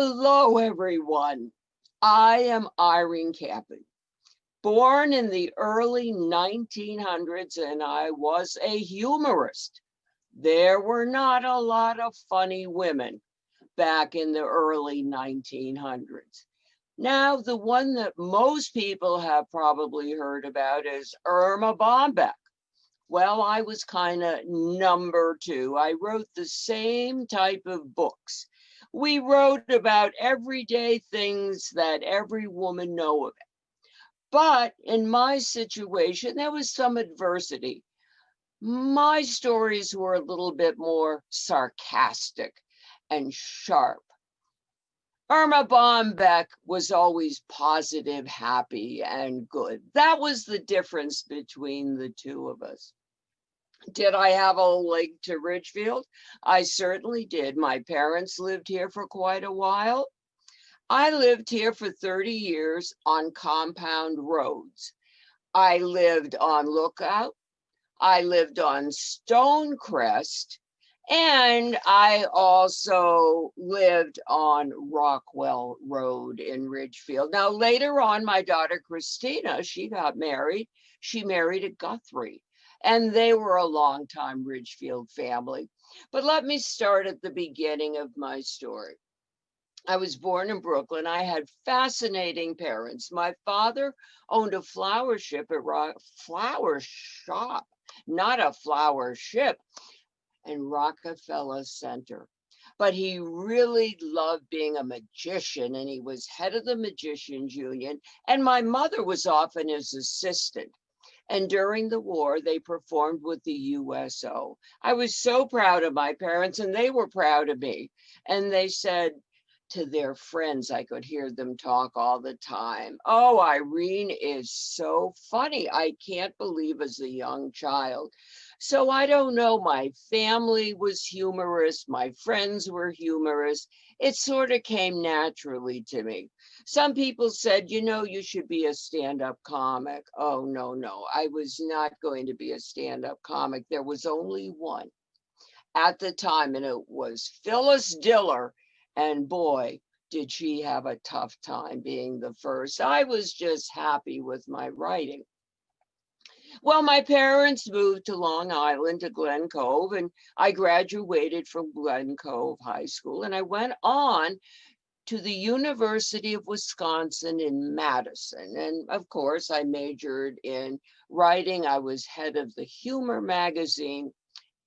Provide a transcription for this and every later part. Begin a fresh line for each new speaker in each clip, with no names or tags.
Hello, everyone. I am Irene Kampen, born in the early 1900s, and I was a humorist. There were not a lot of funny women back in the early 1900s. Now, the one that most people have probably heard about is Erma Bombeck. Well, I was kind of number two. I wrote the same type of books. We wrote about everyday things that every woman knows about. But in my situation, there was some adversity. My stories were a little bit more sarcastic and sharp. Erma Bombeck was always positive, happy, and good. That was the difference between the two of us. Did I have a link to Ridgefield? I certainly did. My parents lived here for quite a while. I lived here for 30 years on compound roads. I lived on Lookout. I lived on Stonecrest. And I also lived on Rockwell Road in Ridgefield. Now, later on, my daughter Christina, she got married. She married a Guthrie, and they were a longtime Ridgefield family. But let me start at the beginning of my story. I was born in Brooklyn. I had fascinating parents. My father owned a flower shop, not a flower ship, in Rockefeller Center. But he really loved being a magician, and he was head of the Magicians Union. And my mother was often his assistant. And during the war, they performed with the USO. I was so proud of my parents, and they were proud of me. And they said to their friends, I could hear them talk all the time, "Oh, Irene is so funny. I can't believe as a young child." So I don't know, my family was humorous, my friends were humorous. It sort of came naturally to me. Some people said, you should be a stand-up comic. Oh, no, I was not going to be a stand-up comic. There was only one at the time, and it was Phyllis Diller. And boy, did she have a tough time being the first. I was just happy with my writing. Well, my parents moved to Long Island, to Glen Cove, and I graduated from Glen Cove High School, and I went on to the University of Wisconsin in Madison. And of course, I majored in writing. I was head of the humor magazine,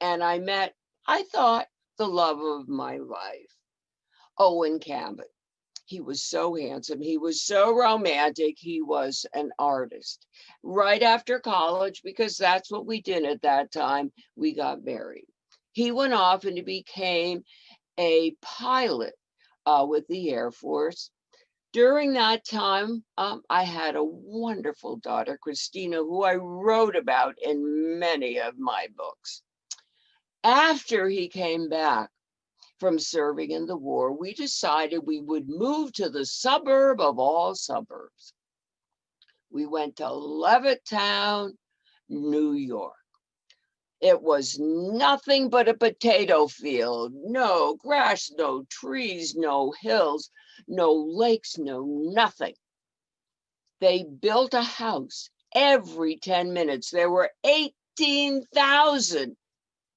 and I met, I thought, the love of my life, Owen Kampen. He was so handsome. He was so romantic. He was an artist. Right after college, because that's what we did at that time, we got married. He went off and he became a pilot with the Air Force. During that time, I had a wonderful daughter, Christina, who I wrote about in many of my books. After he came back from serving in the war, we decided we would move to the suburb of all suburbs. We went to Levittown, New York. It was nothing but a potato field. No grass, no trees, no hills, no lakes, no nothing. They built a house every 10 minutes. There were 18,000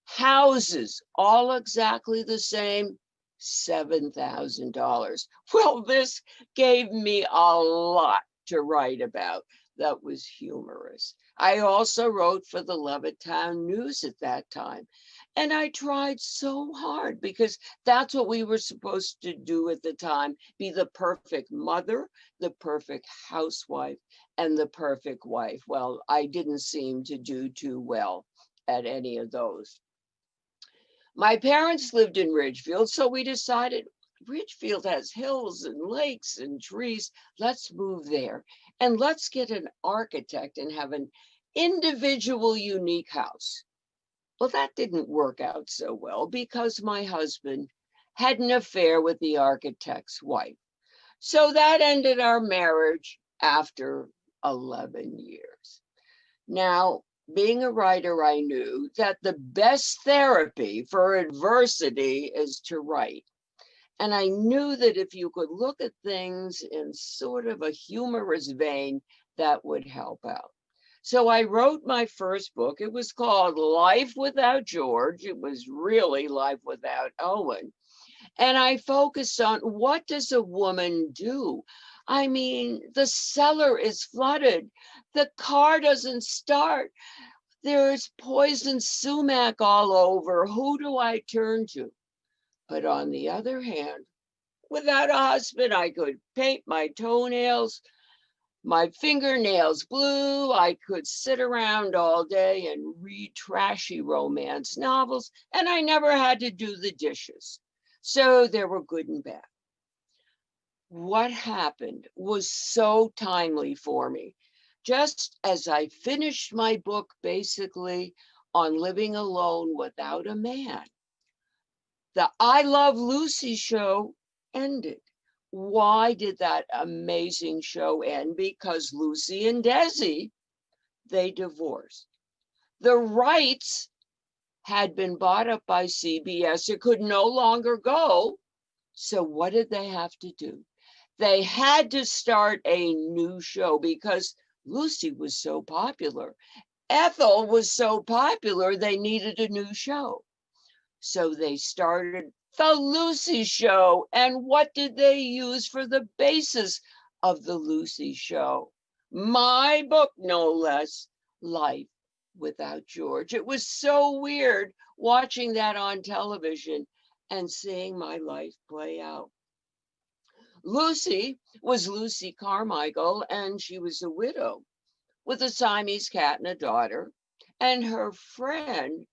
houses, all exactly the same, $7,000. Well, this gave me a lot to write about. That was humorous. I also wrote for the Levittown News at that time. And I tried so hard because that's what we were supposed to do at the time, be the perfect mother, the perfect housewife, and the perfect wife. Well, I didn't seem to do too well at any of those. My parents lived in Ridgefield, so we decided Ridgefield has hills and lakes and trees. Let's move there and let's get an architect and have an individual, unique house. Well, that didn't work out so well because my husband had an affair with the architect's wife. So that ended our marriage after 11 years. Now, being a writer, I knew that the best therapy for adversity is to write. And I knew that if you could look at things in sort of a humorous vein, that would help out. So I wrote my first book. It was called Life Without George. It was really Life Without Owen. And I focused on, what does a woman do? I mean, the cellar is flooded. The car doesn't start. There's poison sumac all over. Who do I turn to? But on the other hand, without a husband, I could paint my toenails, my fingernails blue. I could sit around all day and read trashy romance novels, and I never had to do the dishes. So there were good and bad. What happened was so timely for me. Just as I finished my book, basically on living alone without a man, the I Love Lucy show ended. Why did that amazing show end? Because Lucy and Desi, they divorced. The rights had been bought up by CBS. It could no longer go. So what did they have to do? They had to start a new show because Lucy was so popular. Ethel was so popular, they needed a new show. So they started the Lucy Show. And what did they use for the basis of the Lucy Show? My book, no less, Life Without George. It was so weird watching that on television and seeing my life play out. Lucy was Lucy Carmichael, and she was a widow with a Siamese cat and a daughter. And her friend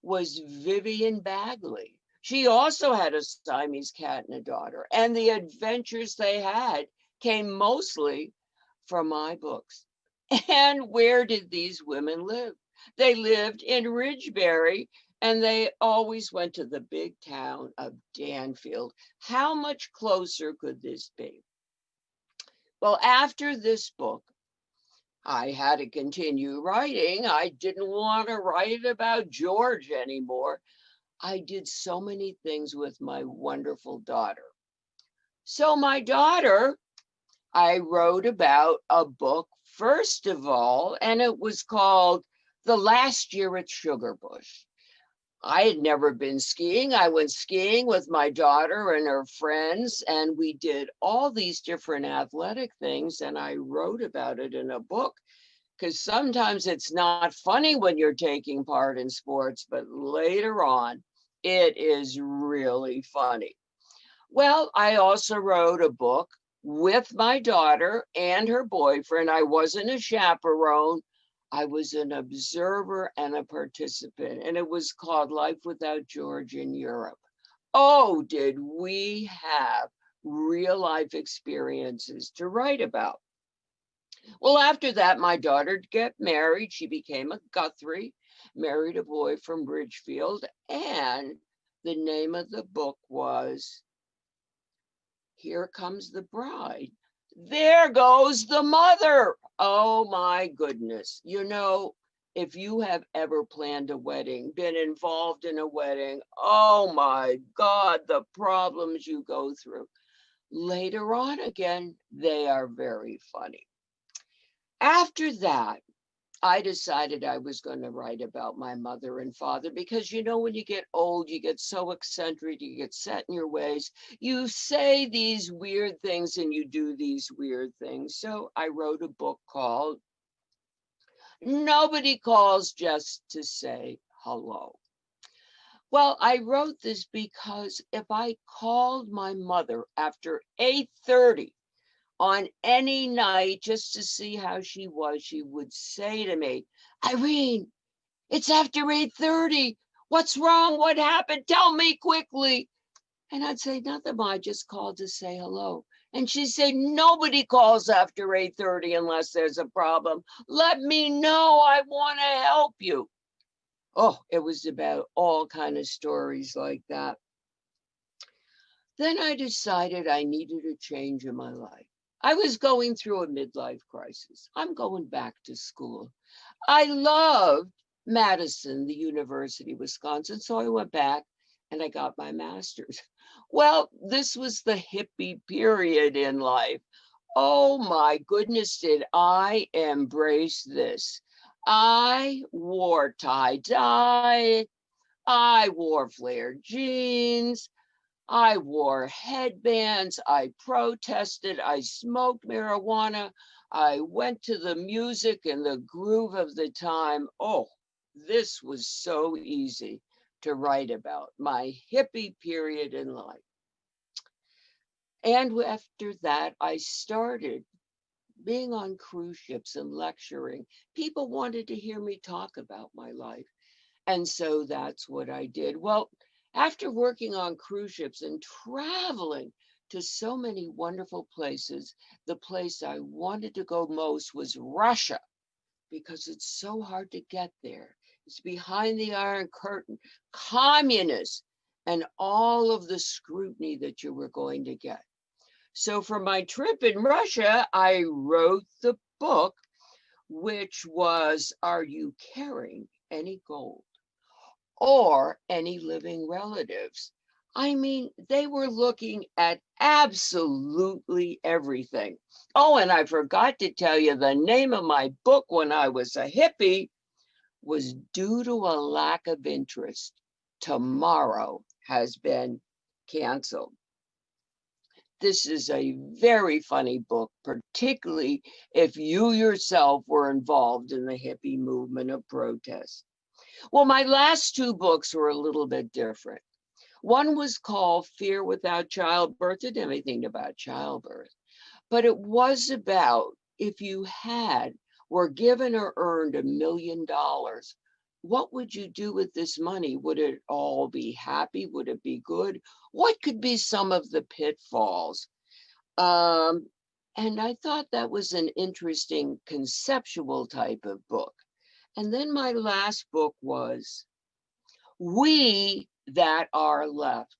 was Vivian Bagley. She also had a Siamese cat and a daughter. And the adventures they had came mostly from my books. And where did these women live? They lived in Ridgebury, and they always went to the big town of Danfield. How much closer could this be? Well, after this book, I had to continue writing. I didn't want to write about George anymore. I did so many things with my wonderful daughter. So my daughter, I wrote about a book, first of all, and it was called The Last Year at Sugarbush. I had never been skiing. I went skiing with my daughter and her friends, and we did all these different athletic things, and I wrote about it in a book, because sometimes it's not funny when you're taking part in sports, but later on, it is really funny. Well, I also wrote a book with my daughter and her boyfriend. I wasn't a chaperone. I was an observer and a participant, and it was called Life Without George in Europe. Oh, did we have real life experiences to write about. Well, after that, my daughter got married. She became a Guthrie, married a boy from Ridgefield, and the name of the book was Here Comes the Bride. There goes the mother. Oh my goodness. You know, if you have ever planned a wedding, been involved in a wedding, oh my God, the problems you go through. Later on, again, they are very funny. After that, I decided I was going to write about my mother and father because, you know, when you get old, you get so eccentric, you get set in your ways. You say these weird things and you do these weird things. So I wrote a book called Nobody Calls Just to Say Hello. Well, I wrote this because if I called my mother after 8:30 on any night just to see how she was, she would say to me, Irene, it's after 8:30. What's wrong? What happened? Tell me quickly. And I'd say, nothing, Ma, I just called to say hello. And she'd say, nobody calls after 8:30 unless there's a problem. Let me know. I want to help you. Oh, it was about all kind of stories like that. Then I decided I needed a change in my life. I was going through a midlife crisis. I'm going back to school. I loved Madison, the University of Wisconsin, so I went back and I got my master's. Well, this was the hippie period in life. Oh my goodness, did I embrace this. I wore tie-dye, I wore flared jeans, I wore headbands, I protested, I smoked marijuana, I went to the music and the groove of the time. Oh, this was so easy to write about, my hippie period in life. And after that, I started being on cruise ships and lecturing. People wanted to hear me talk about my life. And so that's what I did. Well, after working on cruise ships and traveling to so many wonderful places, the place I wanted to go most was Russia because it's so hard to get there. It's behind the Iron Curtain, communist, and all of the scrutiny that you were going to get. So for my trip in Russia, I wrote the book, which was Are You Carrying Any Gold or Any Living Relatives? I mean, they were looking at absolutely everything. Oh, and I forgot to tell you the name of my book when I was a hippie was Due to a Lack of Interest. Tomorrow has been canceled. This is a very funny book, particularly if you yourself were involved in the hippie movement of protest. Well, my last two books were a little bit different. One was called Fear Without Childbirth. It didn't have anything about childbirth, but it was about if you had, were given or earned $1 million, what would you do with this money? Would it all be happy? Would it be good? What could be some of the pitfalls? Um, and I thought that was an interesting conceptual type of book. And then my last book was We That Are Left.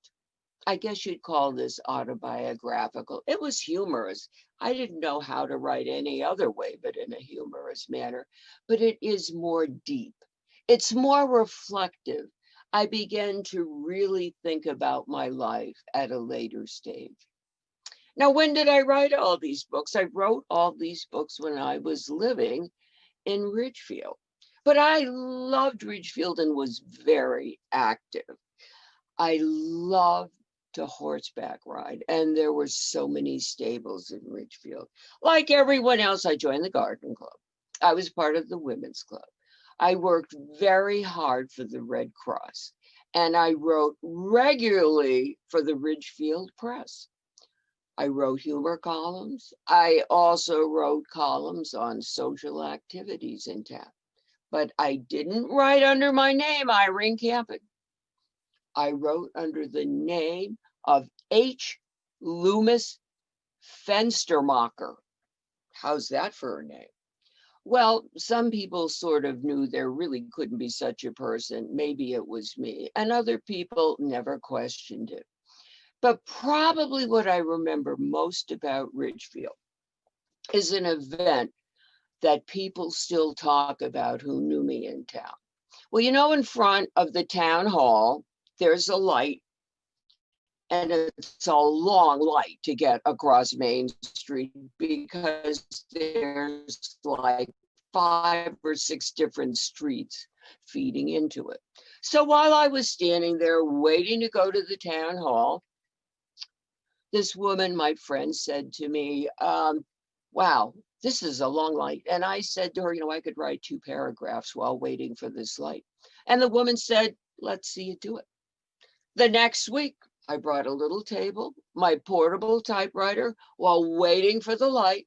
I guess you'd call this autobiographical. It was humorous. I didn't know how to write any other way but in a humorous manner, but it is more deep. It's more reflective. I began to really think about my life at a later stage. Now, when did I write all these books? I wrote all these books when I was living in Ridgefield. But I loved Ridgefield and was very active. I loved to horseback ride, and there were so many stables in Ridgefield. Like everyone else, I joined the garden club. I was part of the women's club. I worked very hard for the Red Cross, and I wrote regularly for the Ridgefield Press. I wrote humor columns. I also wrote columns on social activities in town, but I didn't write under my name, Irene Kampen. I wrote under the name of H. Loomis Fenstermacher. How's that for a name? Well, some people sort of knew there really couldn't be such a person. Maybe it was me. And other people never questioned it. But probably what I remember most about Ridgefield is an event that people still talk about who knew me in town. Well, you know, in front of the town hall, there's a light, and it's a long light to get across Main Street because there's like 5 or 6 different streets feeding into it. So while I was standing there waiting to go to the town hall, this woman, my friend, said to me, wow, this is a long light. And I said to her, you know, I could write 2 paragraphs while waiting for this light. And the woman said, let's see you do it. The next week, I brought a little table, my portable typewriter. While waiting for the light,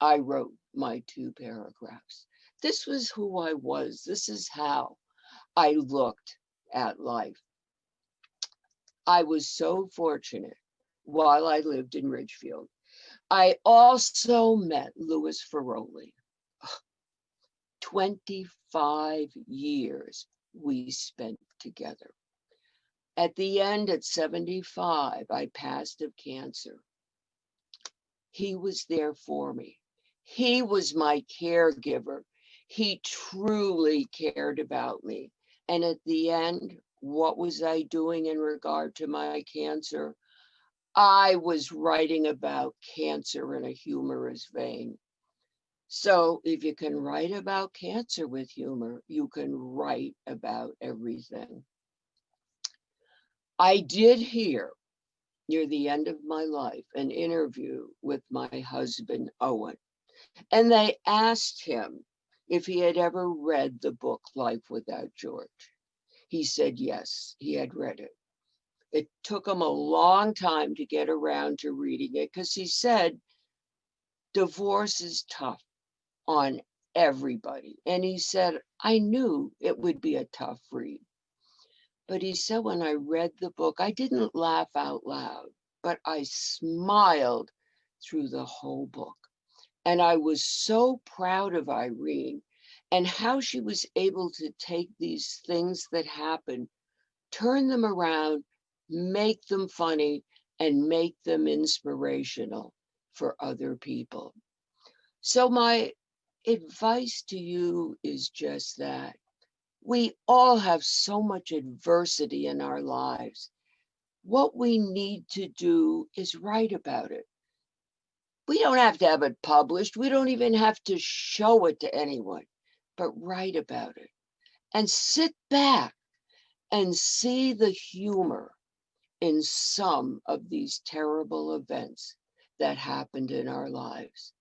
I wrote my 2 paragraphs. This was who I was. This is how I looked at life. I was so fortunate while I lived in Ridgefield. I also met Louis Ferroli. 25 years we spent together. At the end, at 75, I passed of cancer. He was there for me. He was my caregiver. He truly cared about me. And at the end, what was I doing in regard to my cancer? I was writing about cancer in a humorous vein. So if you can write about cancer with humor, you can write about everything. I did hear near the end of my life an interview with my husband, Owen, and they asked him if he had ever read the book Life Without George. He said yes, he had read it. It took him a long time to get around to reading it because he said divorce is tough on everybody. And he said, I knew it would be a tough read. But he said, when I read the book, I didn't laugh out loud, but I smiled through the whole book. And I was so proud of Irene and how she was able to take these things that happened, turn them around, make them funny, and make them inspirational for other people. So my advice to you is just that. We all have so much adversity in our lives. What we need to do is write about it. We don't have to have it published. We don't even have to show it to anyone, but write about it and sit back and see the humor in some of these terrible events that happened in our lives.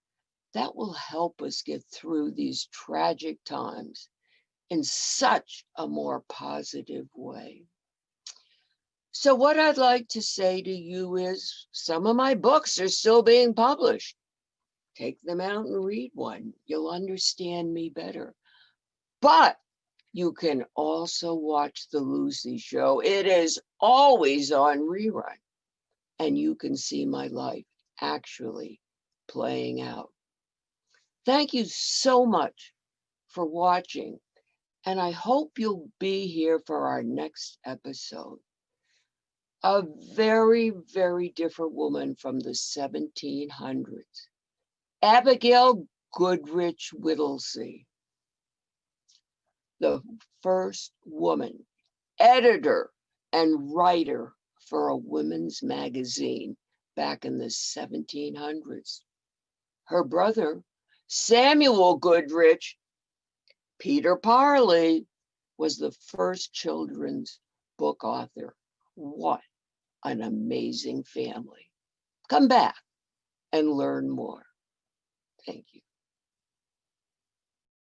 That will help us get through these tragic times in such a more positive way. So what I'd like to say to you is some of my books are still being published. Take them out and read one. You'll understand me better. But you can also watch The Lucy Show. It is always on rerun. And you can see my life actually playing out. Thank you so much for watching. And I hope you'll be here for our next episode. A very, very different woman from the 1700s, Abigail Goodrich Whittlesey, the first woman editor and writer for a women's magazine back in the 1700s. Her brother, Samuel Goodrich, Peter Parley, was the first children's book author. What an amazing family. Come back and learn more. Thank you.